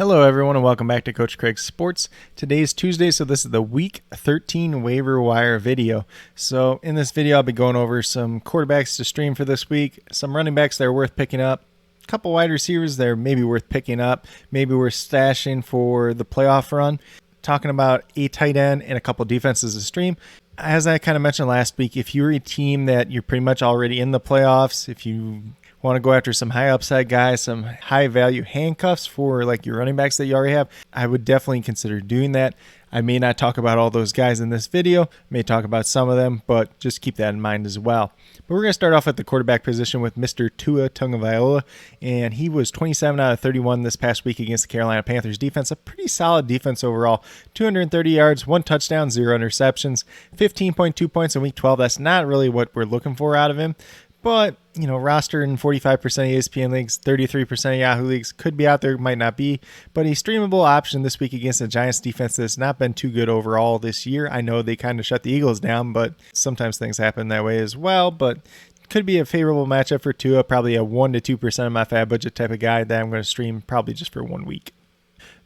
Hello everyone and welcome back to Coach Craig's Sports. Today is Tuesday, so this is the Week 13 waiver wire video. So in this video I'll be going over some quarterbacks to stream for this week, some running backs that are worth picking up, a couple wide receivers that are maybe worth picking up, maybe worth stashing for the playoff run, talking about a tight end and a couple defenses to stream. As I kind of mentioned last week, if you're a team that you're pretty much already in the playoffs, if you want to go after some high upside guys, some high value handcuffs for like your running backs that you already have, I would definitely consider doing that. I may not talk about all those guys in this video, may talk about some of them, but just keep that in mind as well. But we're going to start off at the quarterback position with Mr. Tua Tagovailoa, and he was 27 out of 31 this past week against the Carolina Panthers defense. A pretty solid defense overall. 230 yards, 1 touchdown, 0 interceptions, 15.2 points in week 12. That's not really what we're looking for out of him. But, you know, rostered in 45% of ESPN leagues, 33% of Yahoo leagues, could be out there, might not be. But a streamable option this week against the Giants defense that's not been too good overall this year. I know they kind of shut the Eagles down, but sometimes things happen that way as well. But could be a favorable matchup for Tua, probably a 1 to 2% of my fab budget type of guy that I'm going to stream probably just for 1 week.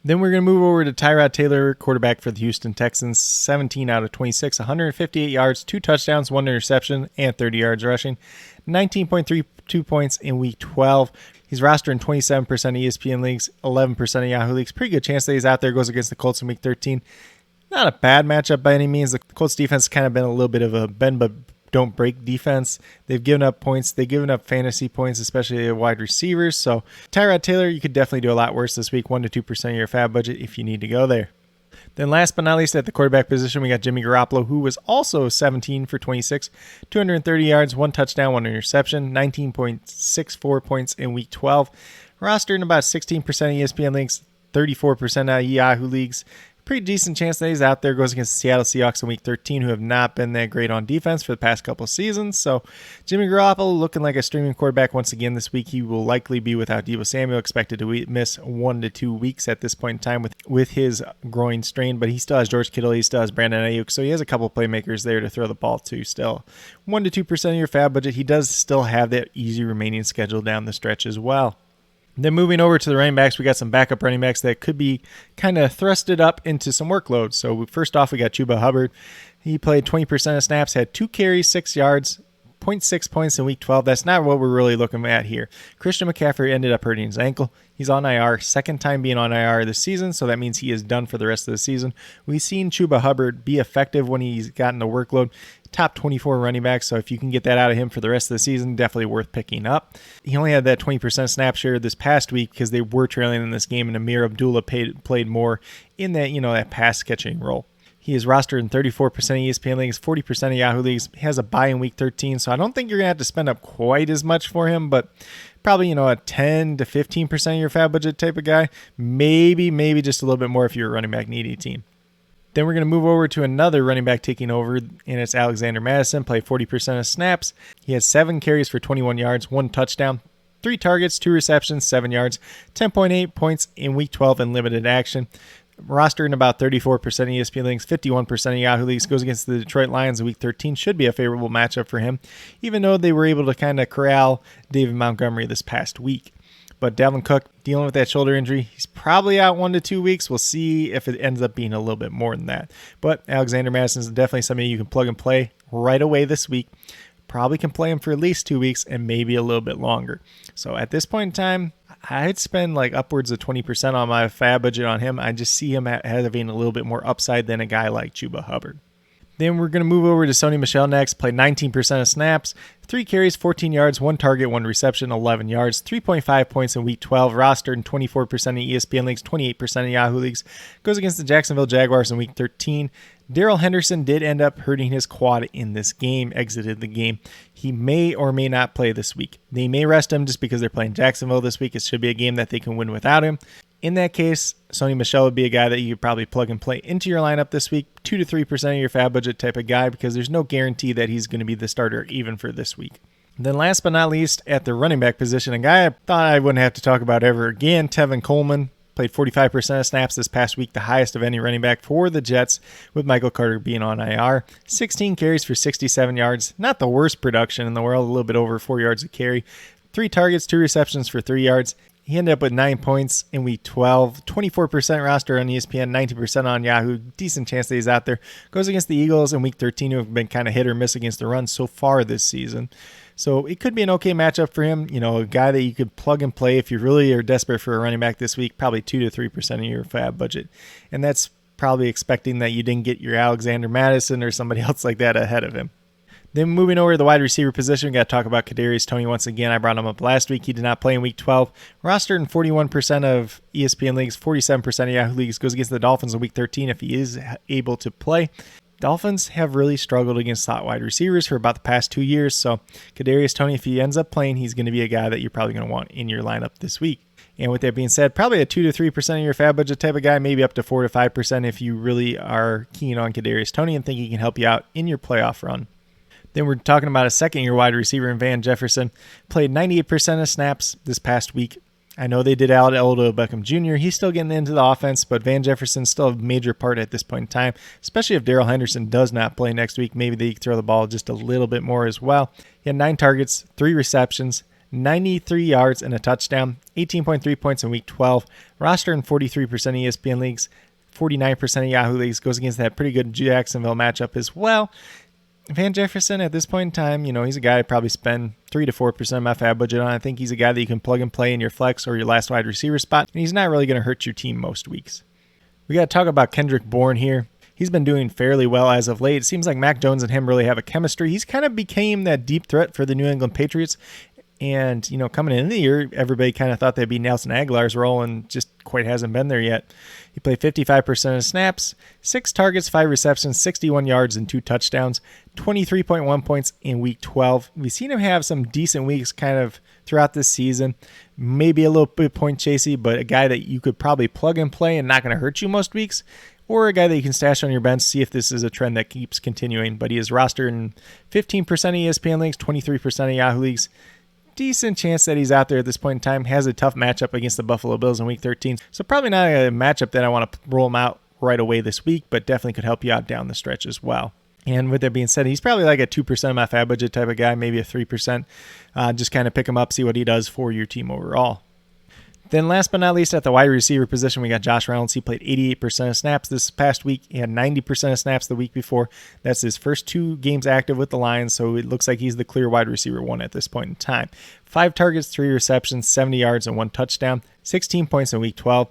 Then we're going to move over to Tyrod Taylor, quarterback for the Houston Texans, 17 out of 26, 158 yards, 2 touchdowns, 1 interception, and 30 yards rushing, 19.32 points in week 12. He's rostered in 27% of ESPN leagues, 11% of Yahoo leagues. Pretty good chance that he's out there, goes against the Colts in week 13. Not a bad matchup by any means. The Colts defense has kind of been a little bit of a bend but don't break defense. They've given up points. They've given up fantasy points, especially wide receivers. So Tyrod Taylor, you could definitely do a lot worse this week, 1 to 2% of your fab budget if you need to go there. Then last but not least, at the quarterback position, we got Jimmy Garoppolo, who was also 17 for 26, 230 yards, 1 touchdown, 1 interception, 19.64 points in week 12. Rostered in about 16% of ESPN leagues, 34% of Yahoo leagues. Pretty decent chance that he's out there, goes against the Seattle Seahawks in week 13, who have not been that great on defense for the past couple of seasons. So Jimmy Garoppolo looking like a streaming quarterback once again this week. He will likely be without Deebo Samuel, expected to miss 1 to 2 weeks at this point in time with his groin strain, but he still has George Kittle, he still has Brandon Ayuk, so he has a couple of playmakers there to throw the ball to still. 1 to 2% of your fab budget. He does still have that easy remaining schedule down the stretch as well. Then moving over to the running backs, we got some backup running backs that could be kind of thrusted up into some workload. So first off, we got Chuba Hubbard. He played 20% of snaps, had 2 carries, 6 yards, 0.6 points in week 12. That's not what we're really looking at here. Christian McCaffrey ended up hurting his ankle. He's on IR, second time being on IR this season, so that means he is done for the rest of the season. We've seen Chuba Hubbard be effective when he's gotten the workload. Top 24 running back, so if you can get that out of him for the rest of the season, definitely worth picking up. He only had that 20% snap share this past week because they were trailing in this game, and Amir Abdullah played more in that, that pass catching role. He is rostered in 34% of ESPN leagues, 40% of Yahoo leagues. He has a bye in week 13, so I don't think you're going to have to spend up quite as much for him, but probably, a 10 to 15% of your fab budget type of guy. Maybe just a little bit more if you're a running back needy team. Then we're going to move over to another running back taking over, and it's Alexander Mattison, played 40% of snaps. He has 7 carries for 21 yards, 1 touchdown, 3 targets, 2 receptions, 7 yards, 10.8 points in week 12 in limited action. Rostered in about 34% of ESPN leagues, 51% of Yahoo leagues, goes against the Detroit Lions in week 13. Should be a favorable matchup for him, even though they were able to kind of corral David Montgomery this past week. But Dalvin Cook dealing with that shoulder injury, he's probably out 1 to 2 weeks. We'll see if it ends up being a little bit more than that. But Alexander Mattison is definitely somebody you can plug and play right away this week. Probably can play him for at least 2 weeks and maybe a little bit longer. So at this point in time, I'd spend like upwards of 20% on my fab budget on him. I just see him having a little bit more upside than a guy like Chuba Hubbard. Then we're going to move over to Sony Michel next. Played 19% of snaps, 3 carries, 14 yards, 1 target, 1 reception, 11 yards, 3.5 points in week 12. Rostered in 24% of ESPN leagues, 28% of Yahoo leagues. Goes against the Jacksonville Jaguars in week 13. Darrell Henderson did end up hurting his quad in this game, exited the game. He may or may not play this week. They may rest him just because they're playing Jacksonville this week. It should be a game that they can win without him. In that case, Sony Michel would be a guy that you could probably plug and play into your lineup this week, 2 to 3% of your fab budget type of guy, because there's no guarantee that he's going to be the starter even for this week. Then last but not least, at the running back position, a guy I thought I wouldn't have to talk about ever again, Tevin Coleman. Played 45% of snaps this past week, the highest of any running back for the Jets, with Michael Carter being on IR. 16 carries for 67 yards. Not the worst production in the world, a little bit over 4 yards a carry. 3 targets, 2 receptions for 3 yards. He ended up with 9 points in week 12, 24% roster on ESPN, 19% on Yahoo. Decent chance that he's out there. Goes against the Eagles in week 13, who have been kind of hit or miss against the run so far this season. So it could be an okay matchup for him. A guy that you could plug and play if you really are desperate for a running back this week, probably 2 to 3% of your fab budget. And that's probably expecting that you didn't get your Alexander Mattison or somebody else like that ahead of him. Then moving over to the wide receiver position, we got to talk about Kadarius Toney once again. I brought him up last week. He did not play in week 12. Rostered in 41% of ESPN leagues, 47% of Yahoo leagues. Goes against the Dolphins in week 13 if he is able to play. Dolphins have really struggled against slot wide receivers for about the past 2 years. So Kadarius Toney, if he ends up playing, he's going to be a guy that you're probably going to want in your lineup this week. And with that being said, probably a 2 to 3% of your fab budget type of guy, maybe up to 4 to 5% if you really are keen on Kadarius Toney and think he can help you out in your playoff run. Then we're talking about a second-year wide receiver in Van Jefferson. Played 98% of snaps this past week. I know they did out Odell Beckham Jr. He's still getting into the offense, but Van Jefferson's still a major part at this point in time, especially if Darrell Henderson does not play next week. Maybe they throw the ball just a little bit more as well. He had 9 targets, 3 receptions, 93 yards, and a touchdown, 18.3 points in week 12. Roster in 43% of ESPN leagues, 49% of Yahoo leagues. Goes against that pretty good Jacksonville matchup as well. Van Jefferson, at this point in time, he's a guy I'd probably spend 3 to 4% of my fab budget on. I think he's a guy that you can plug and play in your flex or your last wide receiver spot, and he's not really going to hurt your team most weeks. We got to talk about Kendrick Bourne here. He's been doing fairly well as of late. It seems like Mac Jones and him really have a chemistry. He's kind of became that deep threat for the New England Patriots. And, coming into the year, everybody kind of thought that'd be Nelson Aguilar's role and just quite hasn't been there yet. He played 55% of snaps, 6 targets, 5 receptions, 61 yards, and 2 touchdowns, 23.1 points in week 12. We've seen him have some decent weeks kind of throughout this season. Maybe a little bit point chasey, but a guy that you could probably plug and play and not going to hurt you most weeks. Or a guy that you can stash on your bench, see if this is a trend that keeps continuing. But he is rostered in 15% of ESPN leagues, 23% of Yahoo leagues. Decent chance that he's out there at this point in time. Has a tough matchup against the Buffalo Bills in week 13. So probably not a matchup that I want to roll him out right away this week, but definitely could help you out down the stretch as well. And with that being said, he's probably like a 2% of my fab budget type of guy, maybe a 3%. Just kind of pick him up, see what he does for your team overall. Then last but not least, at the wide receiver position, we got Josh Reynolds. He played 88% of snaps this past week. He had 90% of snaps the week before. That's his first 2 games active with the Lions, so it looks like he's the clear wide receiver 1 at this point in time. 5 targets, 3 receptions, 70 yards, and 1 touchdown, 16 points in week 12.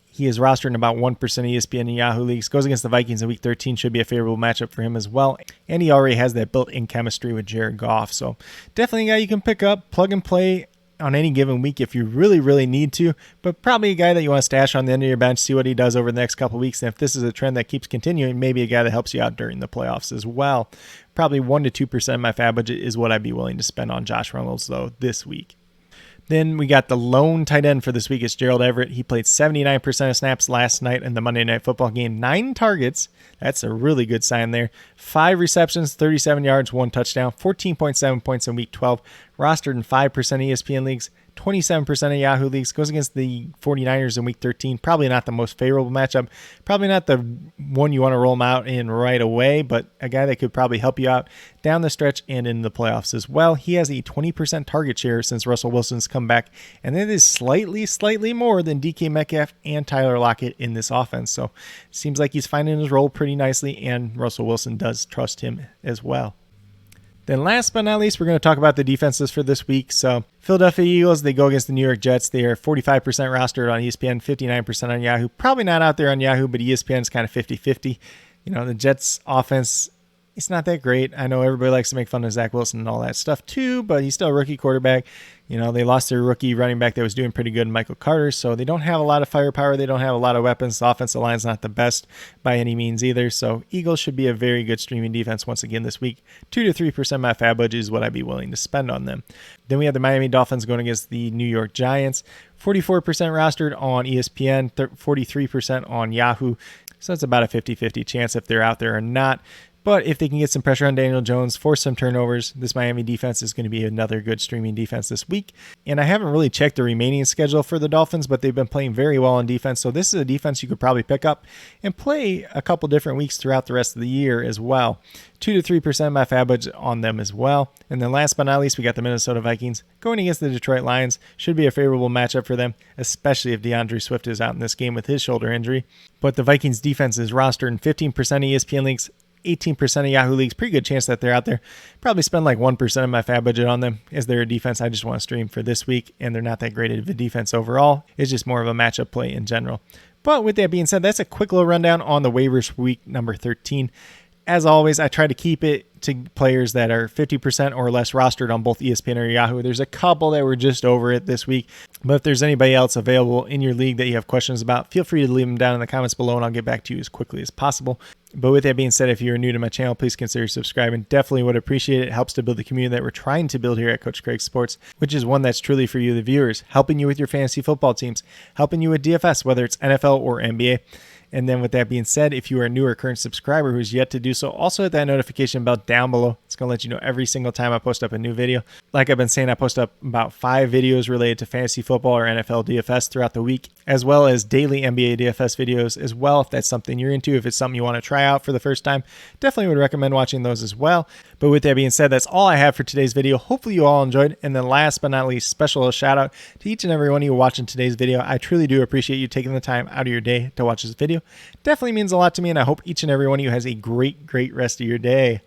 He is rostered in about 1% of ESPN and Yahoo leagues. Goes against the Vikings in week 13. Should be a favorable matchup for him as well. And he already has that built-in chemistry with Jared Goff. So definitely a guy you can pick up, plug and play on any given week if you really, really need to, but probably a guy that you want to stash on the end of your bench, see what he does over the next couple of weeks. And if this is a trend that keeps continuing, maybe a guy that helps you out during the playoffs as well. Probably 1 to 2% of my fab budget is what I'd be willing to spend on Josh Reynolds, though, this week. Then we got the lone tight end for this week. It's Gerald Everett. He played 79% of snaps last night in the Monday Night Football game. 9 targets. That's a really good sign there. 5 receptions, 37 yards, 1 touchdown, 14.7 points in week 12. Rostered in 5% ESPN leagues, 27% of Yahoo leagues. Goes against the 49ers in week 13. Probably not the most favorable matchup. Probably not the one you want to roll him out in right away, but a guy that could probably help you out down the stretch and in the playoffs as well. He has a 20% target share since Russell Wilson's come back, and that is slightly more than DK Metcalf and Tyler Lockett in this offense. So it seems like he's finding his role pretty nicely, and Russell Wilson does trust him as well. Then last but not least, we're going to talk about the defenses for this week. So Philadelphia Eagles, they go against the New York Jets. They are 45% rostered on ESPN, 59% on Yahoo. Probably not out there on Yahoo, but ESPN is kind of 50-50. The Jets offense, it's not that great. I know everybody likes to make fun of Zach Wilson and all that stuff too, but he's still a rookie quarterback. They lost their rookie running back that was doing pretty good, Michael Carter, so they don't have a lot of firepower. They don't have a lot of weapons. The offensive line's not the best by any means either, so Eagles should be a very good streaming defense once again this week. 2 to 3% of my fab budget is what I'd be willing to spend on them. Then we have the Miami Dolphins going against the New York Giants. 44% rostered on ESPN, 43% on Yahoo. So it's about a 50-50 chance if they're out there or not. But if they can get some pressure on Daniel Jones, force some turnovers, this Miami defense is going to be another good streaming defense this week. And I haven't really checked the remaining schedule for the Dolphins, but they've been playing very well on defense. So this is a defense you could probably pick up and play a couple different weeks throughout the rest of the year as well. 2 to 3% of my fab budget on them as well. And then last but not least, we got the Minnesota Vikings going against the Detroit Lions. Should be a favorable matchup for them, especially if DeAndre Swift is out in this game with his shoulder injury. But the Vikings defense is rostered in 15% of ESPN leagues, 18% of Yahoo leagues. Pretty good chance that they're out there. Probably spend like 1% of my fab budget on them as they're a defense I just want to stream for this week, and they're not that great of a defense overall. It's just more of a matchup play in general. But with that being said, that's a quick little rundown on the waivers for week number 13. As always, I try to keep it to players that are 50% or less rostered on both ESPN or Yahoo. There's a couple that were just over it this week, but if there's anybody else available in your league that you have questions about, feel free to leave them down in the comments below and I'll get back to you as quickly as possible. But with that being said, if you're new to my channel, please consider subscribing. Definitely would appreciate it. It helps to build the community that we're trying to build here at Coach Craig Sports, which is one that's truly for you, the viewers, helping you with your fantasy football teams, helping you with DFS, whether it's NFL or NBA. And then with that being said, if you are a new or current subscriber who's yet to do so, also hit that notification bell down below. It's going to let you know every single time I post up a new video. Like I've been saying, I post up about 5 videos related to fantasy football or NFL DFS throughout the week, as well as daily NBA DFS videos as well. If that's something you're into, if it's something you want to try out for the first time, definitely would recommend watching those as well. But with that being said, that's all I have for today's video. Hopefully you all enjoyed. And then last but not least, special shout out to each and every one of you watching today's video. I truly do appreciate you taking the time out of your day to watch this video. Definitely means a lot to me, and I hope each and every one of you has a great rest of your day.